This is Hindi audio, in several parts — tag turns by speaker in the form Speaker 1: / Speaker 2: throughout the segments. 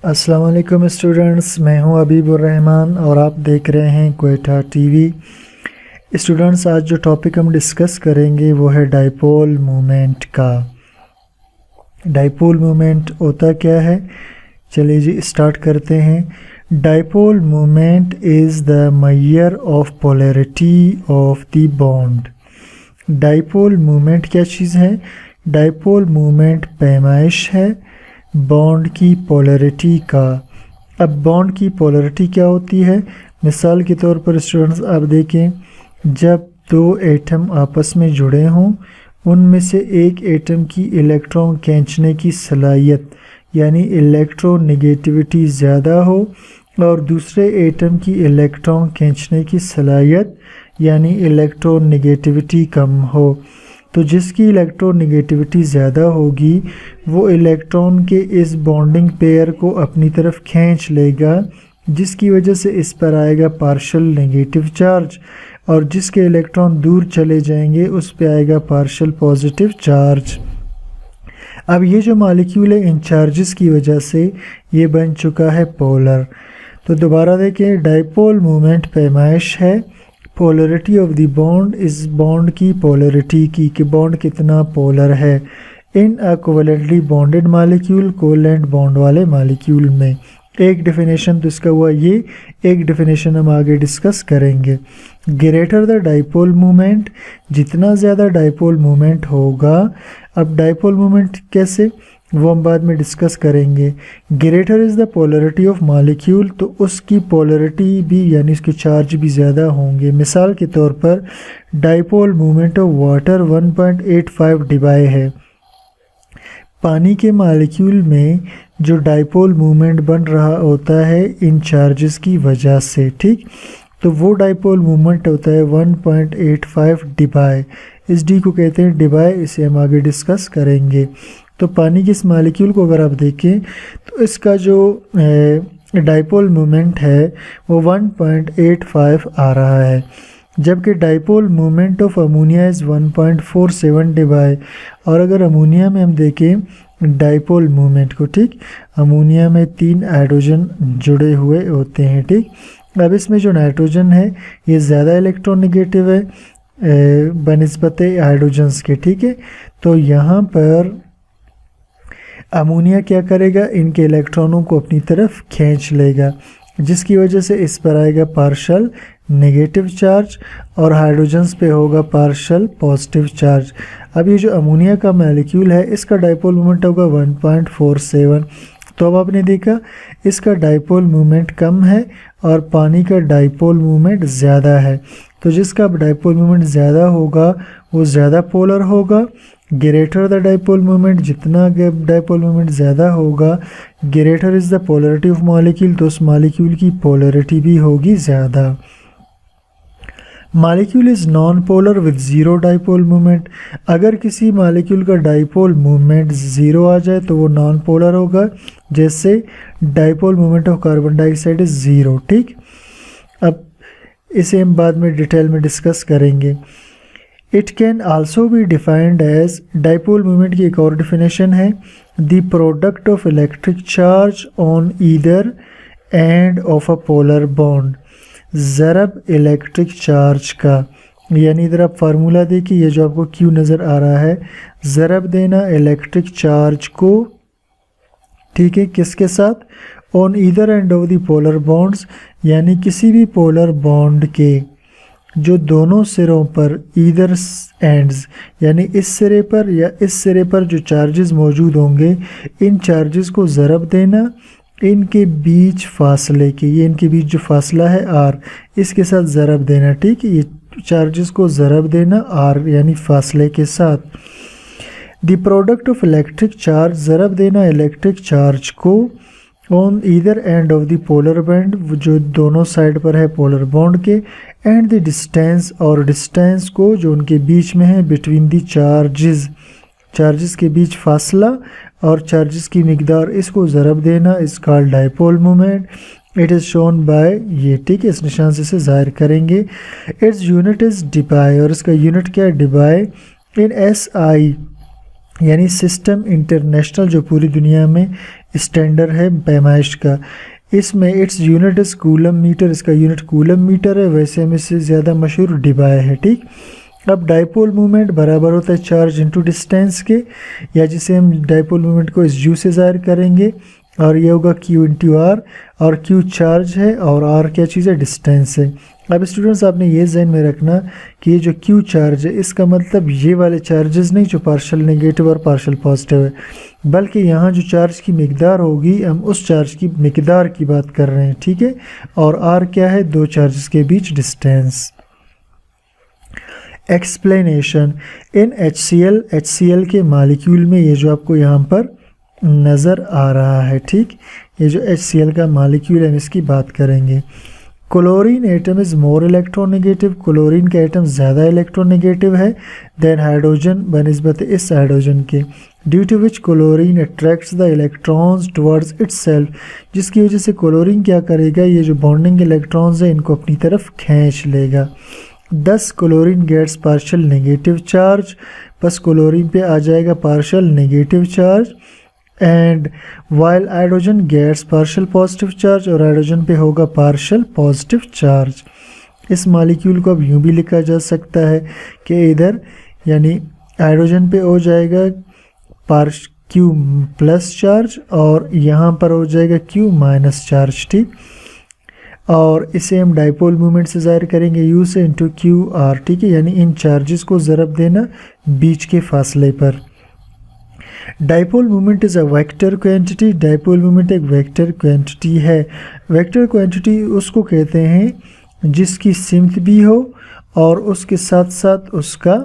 Speaker 1: अस्सलाम वालेकुम स्टूडेंट्स, मैं हूं अबीबुर रहमान और आप देख रहे हैं क्वेटा टीवी। स्टूडेंट्स, आज जो टॉपिक हम डिस्कस करेंगे वो है डाइपोल मोमेंट का। डाइपोल मोमेंट होता क्या है, चलिए जी स्टार्ट करते हैं। Dipole moment is the measure of polarity of the bond. Dipole moment क्या चीज़ है? डाइपोल मोमेंट पैमाइश है बॉन्ड की पोलैरिटी का। अब बॉन्ड की पोलैरिटी क्या होती है? मिसाल के तौर पर स्टूडेंट्स आप देखें, जब दो एटम आपस में जुड़े हों, उनमें से एक एटम की इलेक्ट्रॉन खींचने की सलाहियत यानी इलेक्ट्रोनेगेटिविटी ज़्यादा हो और दूसरे एटम की इलेक्ट्रॉन खींचने की सलाहियत यानी इलेक्ट्रोनेगेटिविटी कम हो, तो जिसकी इलेक्ट्रोनेगेटिविटी ज़्यादा होगी वो इलेक्ट्रॉन के इस बॉन्डिंग पेयर को अपनी तरफ खींच लेगा, जिसकी वजह से इस पर आएगा पार्शियल नेगेटिव चार्ज, और जिसके इलेक्ट्रॉन दूर चले जाएंगे उस पे आएगा पार्शियल पॉजिटिव चार्ज। अब ये जो मॉलिक्यूल है, इन चार्जेस की वजह से ये बन चुका है पोलर। तो दोबारा देखें, डाइपोल मोमेंट पैमाइश है पोलरिटी ऑफ द बॉन्ड, इस बॉन्ड की पोलरिटी की कि बॉन्ड कितना पोलर है in a covalently bonded molecule, covalent bond वाले मॉलिक्यूल में। एक डेफिनेशन तो इसका हुआ ये, एक डेफिनेशन हम आगे डिस्कस करेंगे। ग्रेटर द डाइपोल मोमेंट, जितना ज़्यादा डाइपोल मोमेंट होगा। अब डाइपोल मोमेंट कैसे, वो हम बाद में डिस्कस करेंगे। Greater is the polarity of molecule, तो उसकी पोलरिटी भी यानी उसके चार्ज भी ज़्यादा होंगे। मिसाल के तौर पर dipole moment of water 1.85 debye है। पानी के मॉलिक्यूल में जो डाइपोल मोमेंट बन रहा होता है इन चार्जेस की वजह से, ठीक, तो वो डाइपोल मोमेंट होता है 1.85 डिबाई। इस डी को कहते हैं डिबाई, इसे हम आगे डिस्कस करेंगे। तो पानी के इस मॉलिक्यूल को अगर आप देखें तो इसका जो डाइपोल मोमेंट है वो 1.85 आ रहा है, जबकि dipole moment of ammonia is 1.47 debye. और अगर अमोनिया में हम देखें डाइपोल मोमेंट को, ठीक, अमोनिया में 3 हाइड्रोजन जुड़े हुए होते हैं, ठीक। अब इसमें जो नाइट्रोजन है ये ज़्यादा इलेक्ट्रोनेगेटिव है बनिस्बत हाइड्रोजन्स के, ठीक है। तो यहाँ पर अमोनिया क्या करेगा, इनके इलेक्ट्रॉनों को अपनी तरफ खींच लेगा, जिसकी वजह से इस पर आएगा पार्शियल नेगेटिव चार्ज और हाइड्रोजन्स पे होगा पार्शियल पॉजिटिव चार्ज। अब ये जो अमोनिया का मॉलिक्यूल है इसका डाइपोल मोमेंट होगा 1.47। तो अब आपने देखा इसका डाइपोल मोमेंट कम है और पानी का डाइपोल मोमेंट ज़्यादा है, तो जिसका डाइपोल मोमेंट ज़्यादा होगा वो ज़्यादा पोलर होगा। ग्रेटर द डाइपोल मोमेंट, जितना डाइपोल मोमेंट ज़्यादा होगा greater is the polarity of molecule, तो उस मॉलिक्यूल की पोलरिटी भी होगी ज़्यादा। Molecule is non polar with zero dipole moment, अगर किसी मॉलिक्यूल का डाइपोल मोमेंट ज़ीरो आ जाए तो वो नॉन पोलर होगा, जैसे dipole moment of carbon dioxide is zero, ठीक। अब इसे हम बाद में डिटेल में डिस्कस करेंगे। It can also be defined as, dipole moment की एक और डिफिनेशन है, the product of electric charge on either end of a polar bond, ज़रब इलेक्ट्रिक चार्ज का। यानी इधर आप फार्मूला देखिए, ये जो आपको क्यू नज़र आ रहा है, ज़रब देना इलेक्ट्रिक चार्ज को, ठीक है, किसके साथ, on either end of the polar bonds, यानी किसी भी पोलर बॉन्ड के जो दोनों सिरों पर, ईदर एंड्स यानी इस सिरे पर या इस सिरे पर जो चार्जेस मौजूद होंगे, इन चार्जेस को ज़रब देना इनके बीच फासले के, ये इनके बीच जो फासला है आर, इसके साथ ज़रब देना, ठीक है, ये चार्जेस को ज़रब देना आर यानी फासले के साथ। The product of electric charge, ज़रब देना इलेक्ट्रिक चार्ज को on either end of the polar bond, जो दोनों साइड पर है पोलर बॉन्ड के, एंड द डिस्टेंस, और डिस्टेंस को जो उनके बीच में है, बिटवीन द चार्जेस, चार्जेस के बीच फासला और चार्जेस की मिकदार, इसको ज़रब देना इस called dipole moment. It is shown by, ये, ठीक है, इस निशान से इसे ज़ाहिर करेंगे। इट्स यूनिट इज़ डिबाई, और इसका यूनिट क्या है, डिबाई। इन एस आई यानी सिस्टम इंटरनेशनल जो पूरी दुनिया में स्टैंडर्ड है पैमाइश का। इसमें it's unit is coulomb metre, इसका यूनिट कूलम मीटर है। वैसे हम इससे ज़्यादा मशहूर डिबाय है, ठीक। अब डाइपोल मूवमेंट बराबर होता है चार्ज इनटू डिस्टेंस के, या जिसे हम डाइपोल मूवमेंट को इस यू से ज़ाहिर करेंगे, और ये होगा क्यू इंटू आर, और क्यू चार्ज है और आर क्या चीज़ है, डिस्टेंस है। अब स्टूडेंट्स आपने ये जहन में रखना कि ये जो क्यू चार्ज है इसका मतलब ये वाले चार्जेस नहीं जो पार्शल नेगेटिव और पार्शल पॉजिटिव है, बल्कि यहाँ जो चार्ज की मिकदार होगी हम उस चार्ज की मिकदार की बात कर रहे हैं, ठीक है। और आर क्या है, दो चार्जेस के बीच डिस्टेंस। एक्सप्लेनेशन, इन HCl के मालिक्यूल में ये जो आपको यहाँ पर नज़र आ रहा है, ठीक, ये जो HCl का मालिक्यूल है हम इसकी बात करेंगे। Chlorine atom is more electronegative, chlorine का एटम ज़्यादा इलेक्ट्रोनेगेटिव है देन हाइड्रोजन बनिस्बत इस हाइड्रोजन के, due to which chlorine attracts the electrons towards itself, जिसकी वजह से क्लोरीन क्या करेगा, ये जो बॉन्डिंग इलेक्ट्रॉन्स है इनको अपनी तरफ खींच लेगा। 10 chlorine gets partial negative charge, बस क्लोरीन पे आ जाएगा partial negative charge, and while hydrogen gets partial positive charge, और हाइड्रोजन पे होगा पार्शल पॉजिटिव चार्ज। इस मालिक्यूल को अब यूँ भी लिखा जा सकता है कि इधर यानी हाइड्रोजन पे हो जाएगा क्यू प्लस चार्ज और यहाँ पर हो जाएगा क्यू माइनस चार्ज, ठीक। और इसे हम डाइपोल मूवमेंट से ज़ाहिर करेंगे यू से इंटू क्यू आर, ठीक है, यानी इन चार्जेस को ज़रब देना बीच के फासले पर। Dipole movement is a vector quantity, dipole movement एक वेक्टर क्वांटिटी है। वेक्टर क्वांटिटी उसको कहते हैं जिसकी सिमत भी हो और उसके साथ साथ उसका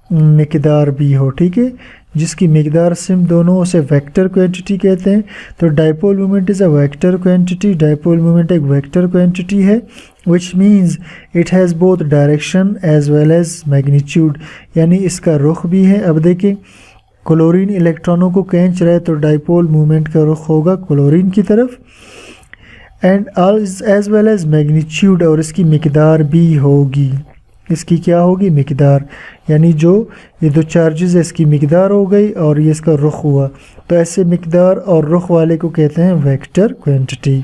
Speaker 1: मिकदार भी हो, ठीक है, जिसकी मिकदार सिम दोनों उसे वेक्टर क्वांटिटी कहते हैं। तो dipole movement is a vector quantity, dipole movement एक वेक्टर क्वांटिटी है, which means it has both direction as well as magnitude, यानी इसका रुख भी है। अब देखें क्लोरीन इलेक्ट्रॉनों को खींच रहा है तो डाइपोल मूवमेंट का रुख होगा क्लोरीन की तरफ, and as well as magnitude, और इसकी मिकदार भी होगी, इसकी क्या होगी, मिकदार, यानी जो ये दो चार्जेस है इसकी मिकदार हो गई और ये इसका रुख हुआ, तो ऐसे मिकदार और रुख वाले को कहते हैं vector quantity.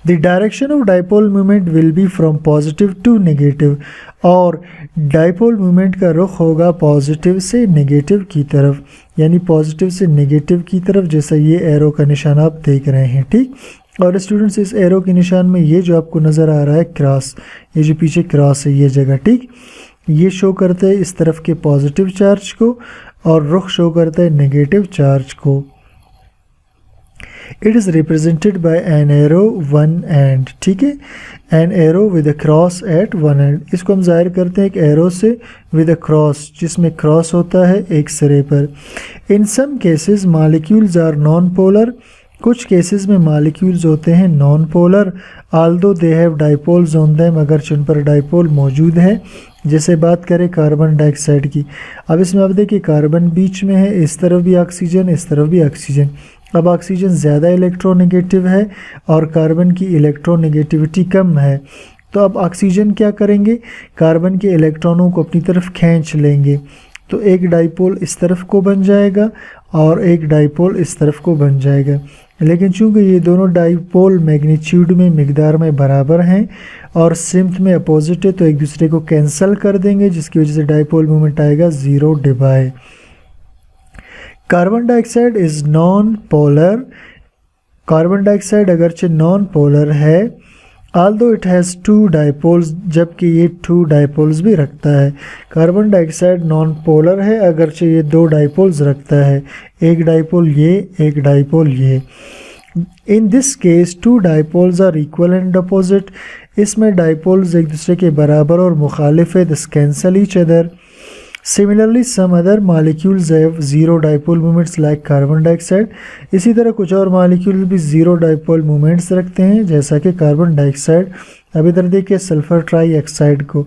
Speaker 1: The direction of dipole movement will be from positive to negative, और डाइपोल मूवमेंट का रुख होगा पॉजिटिव से नेगेटिव की तरफ, यानी पॉजिटिव से नेगेटिव की तरफ, जैसा ये एरो का निशान आप देख रहे हैं, ठीक। और स्टूडेंट्स इस एरो के निशान में ये जो आपको नज़र आ रहा है क्रॉस, ये जो पीछे क्रॉस है ये जगह, ठीक, ये शो करता है इस तरफ के पॉजिटिव चार्ज को और रुख शो करता है नेगेटिव चार्ज को। It is represented by an arrow one end, ठीक है, an arrow with a cross at one end, इसको हम जाहिर करते हैं एक एरो से विद अ क्रॉस, जिसमें क्रॉस होता है एक सिरे पर। In some cases molecules are non polar, कुछ केसेस में मॉलिक्यूल्स होते हैं non polar, although they have dipoles on them, अगर उन पर डाइपोल मौजूद है। जैसे बात करें कार्बन डाइऑक्साइड की, अब इसमें आप देखिए कार्बन बीच में है, इस तरफ भी ऑक्सीजन इस तरफ भी ऑक्सीजन, अब ऑक्सीजन ज़्यादा इलेक्ट्रोनेगेटिव है और कार्बन की इलेक्ट्रोनेगेटिविटी कम है, तो अब ऑक्सीजन क्या करेंगे, कार्बन के इलेक्ट्रॉनों को अपनी तरफ खींच लेंगे, तो एक डाइपोल इस तरफ को बन जाएगा और एक डाइपोल इस तरफ को बन जाएगा। लेकिन चूंकि ये दोनों डाइपोल मैग्नीट्यूड में मिकदार में बराबर हैं और सिमत में अपोजिट है, तो एक दूसरे को कैंसिल कर देंगे, जिसकी वजह से डाइपोल मूवमेंट आएगा zero debye. Carbon dioxide is non polar, carbon dioxide अगरचे नॉन पोलर है, although it has two dipoles, जबकि ये टू डाइपोल्स भी रखता है। कार्बन डाइऑक्साइड नॉन पोलर है अगरचे ये दो डाइपोल्स रखता है, एक डाइपोल ये एक डाइपोल ये। In this case two dipoles are equal and opposite, इसमें डाइपोल्स एक दूसरे के बराबर और मुखालिफ है, this cancel each other. Similarly, some other molecules have zero dipole moments like carbon dioxide. इसी तरह कुछ और molecules भी zero dipole moments रखते हैं, जैसा कि कार्बन डाइऑक्साइड। अब इधर देखिए सल्फर ट्राईऑक्साइड को,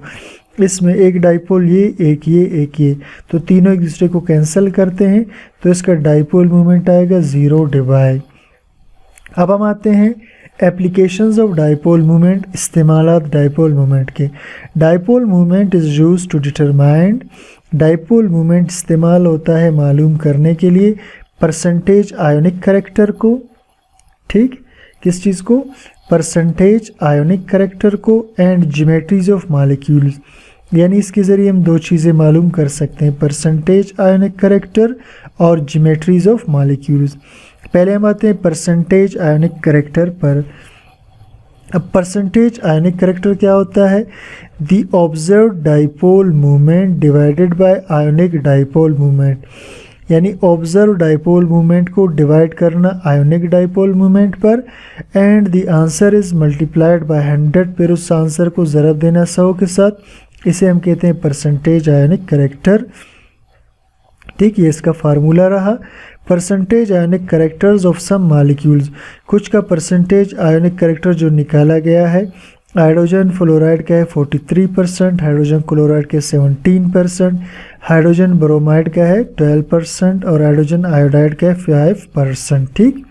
Speaker 1: इसमें एक डाइपोल ये एक ये एक ये, तो तीनों एक दूसरे को कैंसिल करते हैं, तो इसका डाइपोल मोमेंट आएगा ज़ीरो डिवाई। अब हम आते हैं एप्लीकेशंस ऑफ डाइपोल मूवमेंट, इस्तेमालात डाइपोल मूवमेंट के। Dipole movement is used to determine dipole moment इस्तेमाल होता है मालूम करने के लिए परसेंटेज आयोनिक करैक्टर को, ठीक, किस चीज़ को, परसेंटेज आयोनिक करैक्टर को, एंड ज्योमेट्रीज ऑफ मॉलिक्यूल्स, यानी इसके ज़रिए हम दो चीज़ें मालूम कर सकते हैं, परसेंटेज आयोनिक करैक्टर और ज्योमेट्रीज ऑफ मॉलिक्यूल्स। पहले हम आते हैं परसेंटेज आयोनिक करैक्टर पर। अब परसेंटेज आयोनिक करैक्टर क्या होता है, the observed dipole movement divided by ionic dipole movement, यानी ऑब्जर्व डाइपोल मूवमेंट को डिवाइड करना आयोनिक डाइपोल मूवमेंट पर, and the answer is multiplied by 100, फिर उस आंसर को ज़रब देना 100 के साथ, इसे हम कहते हैं परसेंटेज आयोनिक करैक्टर। ठीक, ये इसका फार्मूला रहा। Percentage ionic characters of some molecules, कुछ का परसेंटेज आयोनिक करैक्टर जो निकाला गया है, हाइड्रोजन फ्लोराइड का है 43%, हाइड्रोजन क्लोराइड के 17%, हाइड्रोजन ब्रोमाइड का है 12% और हाइड्रोजन आयोडाइड का है 5%। ठीक,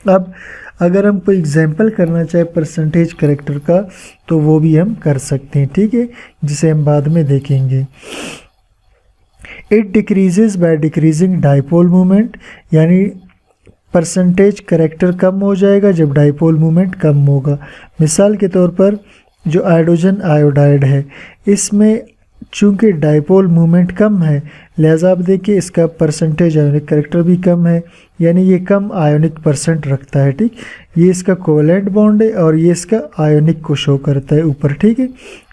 Speaker 1: अब अगर हम कोई एग्जांपल करना चाहे परसेंटेज करैक्टर का तो वो भी हम कर सकते हैं, ठीक है, जिसे हम बाद में देखेंगे। It decreases by decreasing dipole movement, यानी परसेंटेज करैक्टर कम हो जाएगा जब डाइपोल मूवमेंट कम होगा। मिसाल के तौर पर जो हाइड्रोजन आयोडाइड है, इसमें चूंकि डाइपोल मूवमेंट कम है, लिहाजा आप देखिए इसका परसेंटेज आयोनिक करैक्टर भी कम है, यानी ये कम आयोनिक परसेंट रखता है। ठीक, ये इसका कोवैलेंट बॉन्ड है और ये इसका आयोनिक को शो करता है ऊपर। ठीक है,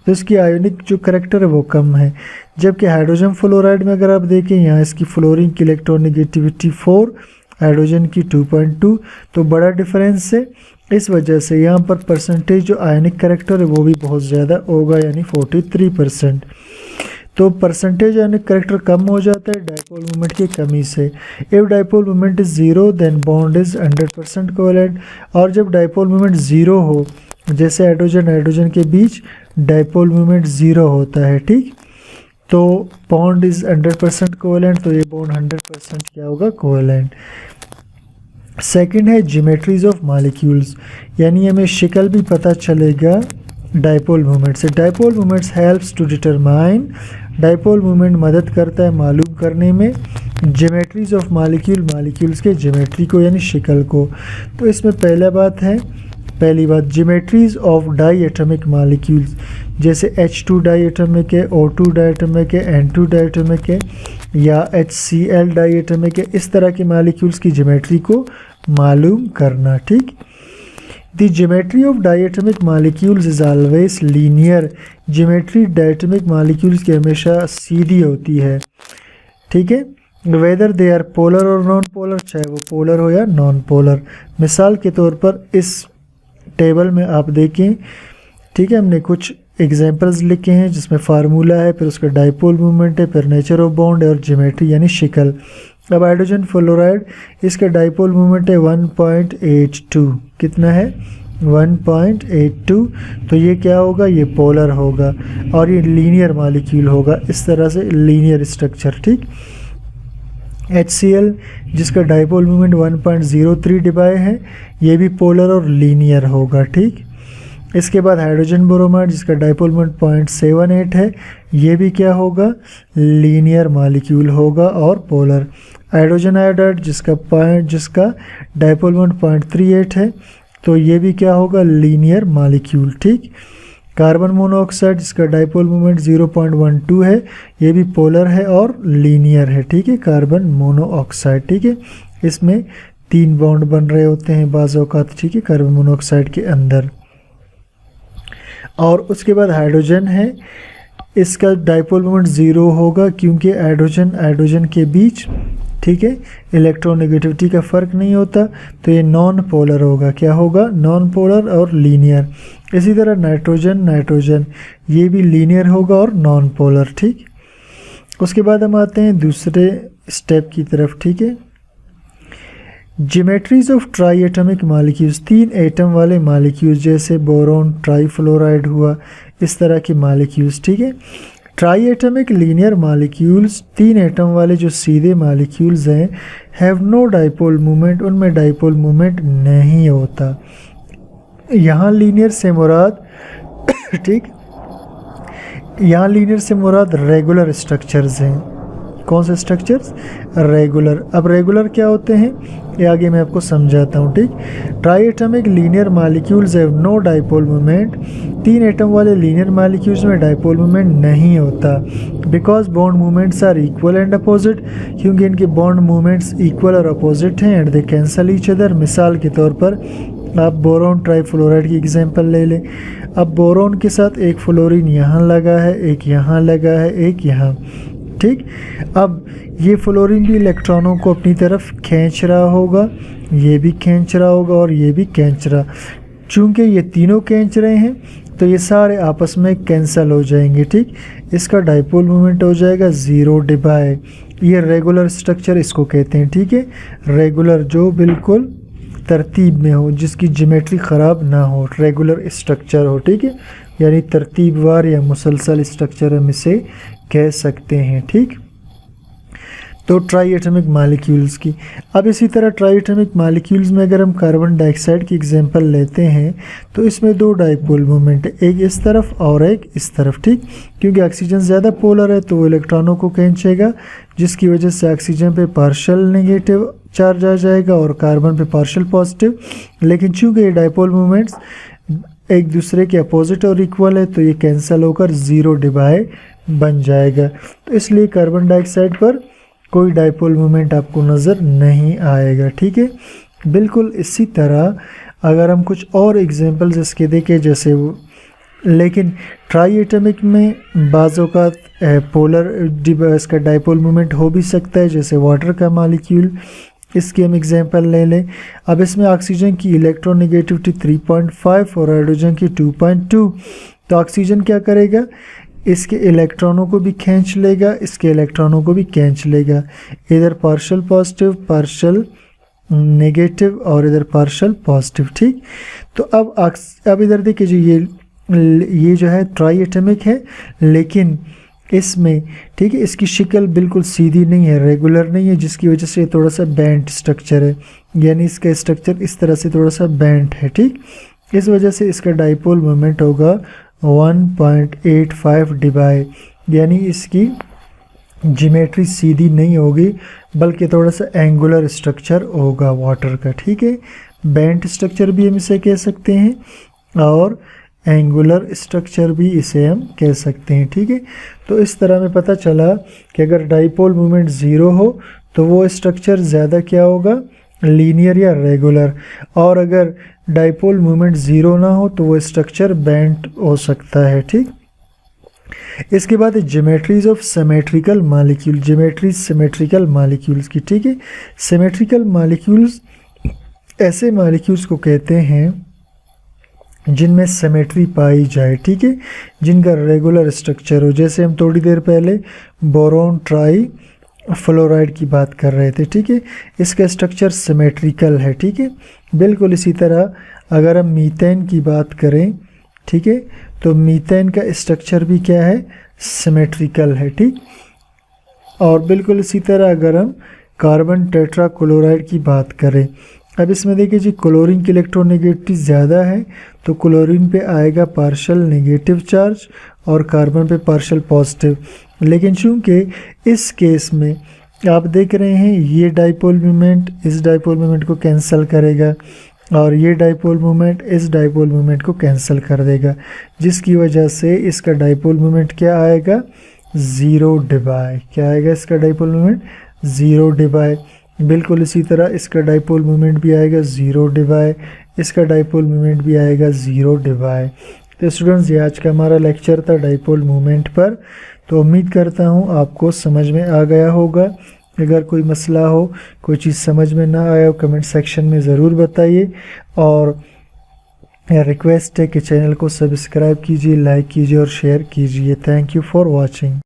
Speaker 1: तो इसकी आयोनिक जो करैक्टर है वो कम है। जबकि हाइड्रोजन फ्लोराइड में अगर आप देखें, यहाँ इसकी फ्लोरीन की इलेक्ट्रोनेगेटिविटी 4, हाइड्रोजन की 2.2, तो बड़ा डिफरेंस है। इस वजह से यहाँ पर परसेंटेज जो आयनिक करैक्टर है वो भी बहुत ज़्यादा होगा, यानी 43%। तो परसेंटेज आयनिक करैक्टर कम हो जाता है डाइपोल मूवमेंट की कमी से। If dipole movement is 0 then bond is 100% covalent, और जब डाइपोल मूवमेंट 0 हो, जैसे हाइड्रोजन हाइड्रोजन के बीच डाइपोल मूवमेंट 0 होता है, ठीक, तो बॉन्ड इज़ 100% कोवैलेंट, तो ये बॉन्ड 100% क्या होगा, कोवैलेंट। सेकंड है ज्योमेट्रीज ऑफ मॉलिक्यूल्स, यानी हमें शक्ल भी पता चलेगा डाइपोल मूवमेंट से। Dipole movements helps to determine, dipole movement मदद करता है मालूम करने में ज्योमेट्रीज ऑफ मॉलिक्यूल, मॉलिक्यूल्स के ज्योमेट्री को यानी शक्ल को। तो इसमें पहली बात geometries of diatomic molecules, जैसे H2 डाई एटमिक है, O2 डाई एटमिक है, N2 डाई एटमिक है, या HCl डाई एटमिक है, इस तरह के मॉलिक्यूल्स की ज्योमेट्री को मालूम करना। ठीक, the geometry of diatomic molecules is always linear, geometry diatomic molecules की हमेशा सीधी होती है। ठीक है, वेदर दे आर पोलर और नॉन पोलर, चाहे वो पोलर हो या नॉन पोलर। मिसाल के तौर पर इस टेबल में आप देखें, ठीक है, हमने कुछ एग्जाम्पल्स लिखे हैं जिसमें फार्मूला है, फिर उसका डाइपोल मूवमेंट है, फिर नेचर ऑफ बॉन्ड है और ज्योमेट्री यानी शक्ल। अब हाइड्रोजन फ्लोराइड, इसका डाइपोल मूवमेंट है 1.82, कितना है 1.82, तो ये क्या होगा, ये पोलर होगा और ये लीनियर मॉलिक्यूल होगा, इस तरह से लीनियर स्ट्रक्चर। ठीक, HCl जिसका डाइपोल मूवमेंट 1.03 डिबाई है, ये भी पोलर और लीनियर होगा। ठीक, इसके बाद हाइड्रोजन ब्रोमाइड जिसका डाइपोल मूवमेंट 0.78 है, ये भी क्या होगा, लीनियर मॉलिक्यूल होगा और पोलर। हाइड्रोजन आयोडाइड जिसका डाइपोल मूवमेंट 0.38 है, तो ये भी क्या होगा, लीनियर मॉलिक्यूल। ठीक, कार्बन मोनोऑक्साइड जिसका डाइपोल मूवमेंट 0.12 है, ये भी पोलर है और लीनियर है। ठीक है, कार्बन मोनोऑक्साइड। ठीक है, इसमें 3 बॉन्ड बन रहे होते हैं बाज़ औक़ात, ठीक है, कार्बन मोनोऑक्साइड के अंदर। और उसके बाद हाइड्रोजन है, इसका डाइपोल मूवमेंट 0 होगा क्योंकि हाइड्रोजन के बीच, ठीक है, इलेक्ट्रोनेगेटिविटी का फ़र्क नहीं होता, तो ये नॉन पोलर होगा। क्या होगा, नॉन पोलर और लीनियर। इसी तरह नाइट्रोजन ये भी लीनियर होगा और नॉन पोलर। ठीक, उसके बाद हम आते हैं दूसरे स्टेप की तरफ। ठीक है, geometries of try atomic molecules, 3 atom वाले मॉलिक्यूल्स जैसे बोरोन, ट्राईफ्लोराइड हुआ, इस तरह के मॉलिक्यूल्स। ठीक है, try atomic linear molecules, 3 atom वाले जो सीधे मॉलिक्यूल्स हैं, हैव नो डाइपोल मूवमेंट, उनमें डाइपोल मूवमेंट नहीं होता। यहाँ लीनियर से मुराद ठीक यहाँ लीनियर से मुराद रेगुलर स्ट्रक्चर्स हैं। कौन से स्ट्रक्चर्स? रेगुलर। अब रेगुलर क्या होते हैं ये आगे मैं आपको समझाता हूँ, ठीक। Triatomic linear molecules have no dipole moment. 3 atom वाले लीनियर मॉलिक्यूल्स में डाइपोल मोमेंट नहीं होता। Because bond movements are equal and opposite, क्योंकि इनके बॉन्ड मूवमेंट्स इक्वल और अपोजिट हैं and they cancel each other. मिसाल के तौर पर आप बोरोन ट्राईफ्लोराइड की एग्जांपल ले लें। अब बोरोन के साथ एक फ्लोरीन यहाँ लगा है, एक यहाँ लगा है, एक यहाँ, ठीक। अब ये फ्लोरीन भी इलेक्ट्रॉनों को अपनी तरफ खींच रहा होगा, ये भी खींच रहा होगा और ये भी खींच रहा। चूँकि ये तीनों खींच रहे हैं तो ये सारे आपस में कैंसिल हो जाएंगे, ठीक। इसका डाइपोल मोमेंट हो जाएगा 0 डिवाई। ये रेगुलर स्ट्रक्चर इसको कहते हैं, ठीक है। रेगुलर जो बिल्कुल तरतीब में हो, जिसकी ज्योमेट्री ख़राब ना हो, रेगुलर स्ट्रक्चर हो, ठीक है। यानी तरतीबवार या मुसलसल स्ट्रक्चर हम इसे कह सकते हैं, ठीक। तो ट्राइएटमिक मॉलिक्यूल्स की। अब इसी तरह ट्राइएटमिक मॉलिक्यूल्स में अगर हम कार्बन डाइऑक्साइड की एग्जांपल लेते हैं तो इसमें 2 डाइपोल मोमेंट है, एक इस तरफ और एक इस तरफ, ठीक। क्योंकि ऑक्सीजन ज़्यादा पोलर है तो वो इलेक्ट्रॉनों को खींचेगा, जिसकी वजह से ऑक्सीजन पे पार्शियल नेगेटिव चार्ज आ जाएगा और कार्बन पे पार्शियल पॉजिटिव। लेकिन चूँकि ये डाइपोल मोमेंट्स एक दूसरे के अपोजिट और इक्वल है तो ये कैंसिल होकर 0 डिवाई बन जाएगा। तो इसलिए कार्बन डाइऑक्साइड पर कोई डाइपोल मोमेंट आपको नज़र नहीं आएगा, ठीक है। बिल्कुल इसी तरह अगर हम कुछ और एग्जांपल्स इसके देखें, जैसे वो, लेकिन ट्राइएटमिक में बाज़ औक़ात पोलर इसका डाइपोल मोमेंट हो भी सकता है, जैसे वाटर का मॉलिक्यूल, इसकी हम एग्जांपल ले लें। अब इसमें ऑक्सीजन की इलेक्ट्रोनेगेटिविटी 3.5 और हाइड्रोजन की 2.2। तो ऑक्सीजन क्या करेगा, इसके इलेक्ट्रॉनों को भी खींच लेगा, इसके इलेक्ट्रॉनों को भी खींच लेगा। इधर पार्शियल पॉजिटिव, पार्शियल नेगेटिव और इधर पार्शियल पॉजिटिव, ठीक। तो अब इधर देखिए जी, ये जो है ट्राइएटमिक है, लेकिन इसमें, ठीक है, इसकी शक्ल बिल्कुल सीधी नहीं है, रेगुलर नहीं है, जिसकी वजह से थोड़ा सा बैंड स्ट्रक्चर है, यानी इसका स्ट्रक्चर इस तरह से थोड़ा सा बैंड है, ठीक। इस वजह से इसका डाइपोल मोमेंट होगा 1.85 डिवाई, यानी इसकी ज्योमेट्री सीधी नहीं होगी बल्कि थोड़ा सा एंगुलर स्ट्रक्चर होगा वाटर का, ठीक है। बैंड स्ट्रक्चर भी हम इसे कह सकते हैं और एंगुलर स्ट्रक्चर भी इसे हम कह सकते हैं, ठीक है। तो इस तरह में पता चला कि अगर डाइपोल मोमेंट 0 हो तो वो स्ट्रक्चर ज़्यादा क्या होगा, लीनियर या रेगुलर, और अगर डाइपोल मोमेंट 0 ना हो तो वो स्ट्रक्चर बैंड हो सकता है, ठीक। इसके बाद geometries of symmetrical molecule, geometry symmetrical molecules की, ठीक है। सिमेट्रिकल मॉलिक्यूल्स ऐसे मॉलिक्यूल्स को कहते हैं जिनमें सिमेट्री पाई जाए, ठीक है, जिनका रेगुलर स्ट्रक्चर हो। जैसे हम थोड़ी देर पहले बोरोन ट्राई फ्लोराइड की बात कर रहे थे, ठीक है, इसका स्ट्रक्चर सिमेट्रिकल है, ठीक है। बिल्कुल इसी तरह अगर हम मीथेन की बात करें, ठीक है, तो मीथेन का स्ट्रक्चर भी क्या है, सिमेट्रिकल है, ठीक। और बिल्कुल इसी तरह अगर हम कार्बन टेट्राक्लोराइड की बात करें, अब इसमें देखिए जी, क्लोरीन की इलेक्ट्रोनेगेटिविटी ज़्यादा है तो क्लोरीन पे आएगा पार्शियल नेगेटिव चार्ज और कार्बन पे पार्शियल पॉजिटिव। लेकिन चूँकि इस केस में आप देख रहे हैं ये डाइपोल मोमेंट इस डाइपोल मोमेंट को कैंसिल करेगा और ये डाइपोल मोमेंट इस डाइपोल मोमेंट को कैंसिल कर देगा, जिसकी वजह से इसका डाइपोल मोमेंट क्या आएगा, 0 डिवाई। क्या आएगा इसका डाइपोल मोमेंट, 0 डिवाई। बिल्कुल इसी तरह इसका डाइपोल मोमेंट भी आएगा 0 डिवाई, इसका डाइपोल मोमेंट भी आएगा 0 डिवाई। तो स्टूडेंट्स, ये आज का हमारा लेक्चर था डाइपोल मोमेंट पर। तो उम्मीद करता हूँ आपको समझ में आ गया होगा। अगर कोई मसला हो, कोई चीज़ समझ में ना आया हो, कमेंट सेक्शन में ज़रूर बताइए। और रिक्वेस्ट है कि चैनल को सब्सक्राइब कीजिए, लाइक कीजिए और शेयर कीजिए। Thank you for watching.